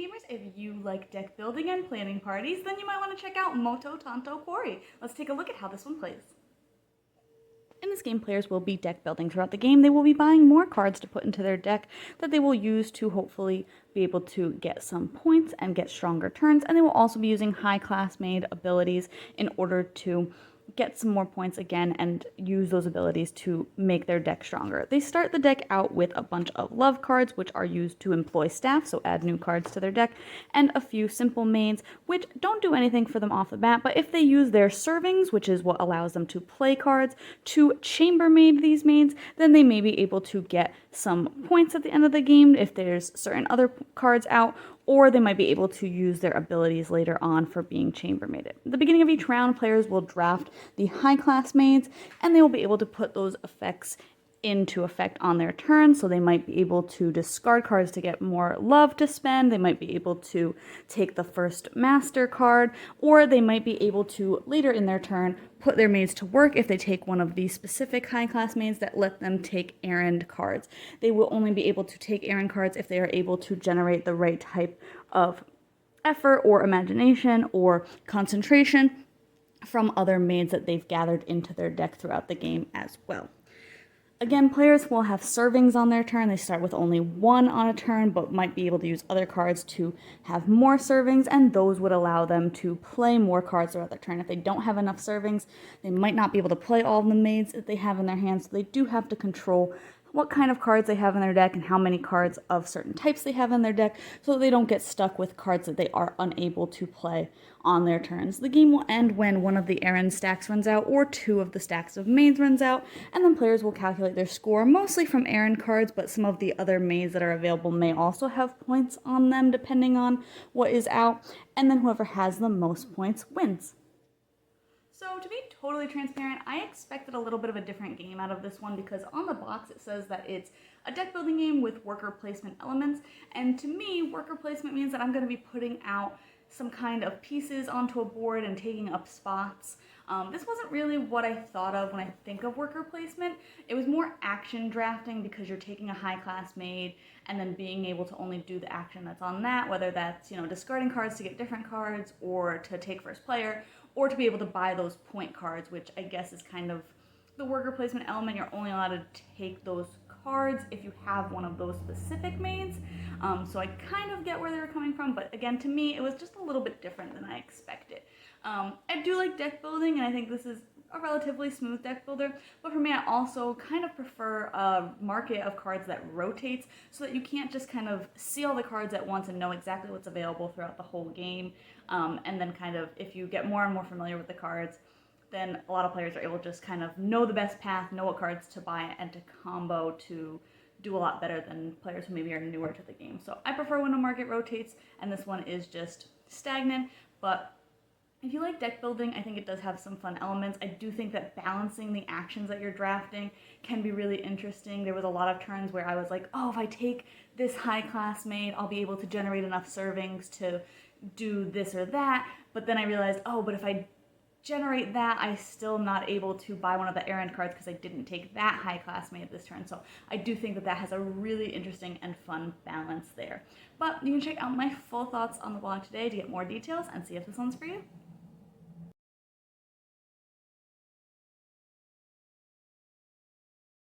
gamers, if you like deck building and planning parties, then you might want to check out Tanto Cuore. Let's take a look at how this one plays. In this game, players will be deck building throughout the game. They will be buying more cards to put into their deck that they will use to hopefully be able to get some points and get stronger turns, and they will also be using high class made abilities in order to get some more points again and use those abilities to make their deck stronger. They start the deck out with a bunch of love cards, which are used to employ staff, so add new cards to their deck, and a few simple mains, which don't do anything for them off the bat, but if they use their servings, which is what allows them to play cards, to chambermaid these mains, then they may be able to get some points at the end of the game if there's certain other cards out, or they might be able to use their abilities later on for being chambermaided. At the beginning of each round, players will draft the high class maids, and they will be able to put those effects into effect on their turn, so they might be able to discard cards to get more love to spend, they might be able to take the first master card, or they might be able to, later in their turn, put their maids to work if they take one of these specific high class maids that let them take errand cards. They will only be able to take errand cards if they are able to generate the right type of effort or imagination or concentration from other maids that they've gathered into their deck throughout the game as well. Again, players will have servings on their turn. They start with only one on a turn, but might be able to use other cards to have more servings, and those would allow them to play more cards throughout their turn. If they don't have enough servings, they might not be able to play all of the maids that they have in their hands, so they do have to control what kind of cards they have in their deck and how many cards of certain types they have in their deck so that they don't get stuck with cards that they are unable to play on their turns. The game will end when one of the errand stacks runs out or two of the stacks of maids runs out, and then players will calculate their score mostly from errand cards, but some of the other maids that are available may also have points on them depending on what is out, and then whoever has the most points wins. So to be totally transparent, I expected a little bit of a different game out of this one because on the box it says that it's a deck building game with worker placement elements, and to me, worker placement means that I'm going to be putting out some kind of pieces onto a board and taking up spots. This wasn't really what I thought of when I think of worker placement. It was more action drafting because you're taking a high class maid and then being able to only do the action that's on that, whether that's, discarding cards to get different cards or to take first player, or to be able to buy those point cards, which I guess is kind of the worker placement element. You're only allowed to take those cards if you have one of those specific maids. So I kind of get where they were coming from, but again, to me, it was just a little bit different than I expected. I do like deck building, and I think this is a relatively smooth deck builder, but for me, I also kind of prefer a market of cards that rotates so that you can't just kind of see all the cards at once and know exactly what's available throughout the whole game. And then kind of, if you get more and more familiar with the cards, then a lot of players are able to just kind of know the best path, know what cards to buy and to combo to do a lot better than players who maybe are newer to the game. So I prefer when a market rotates, and this one is just stagnant, but if you like deck building, I think it does have some fun elements. I do think that balancing the actions that you're drafting can be really interesting. There was a lot of turns where I was like, oh, if I take this high class maid, I'll be able to generate enough servings to do this or that. But then I realized, oh, but if I generate that, I'm still not able to buy one of the errand cards because I didn't take that high class maid this turn. So I do think that that has a really interesting and fun balance there. But you can check out my full thoughts on the blog today to get more details and see if this one's for you.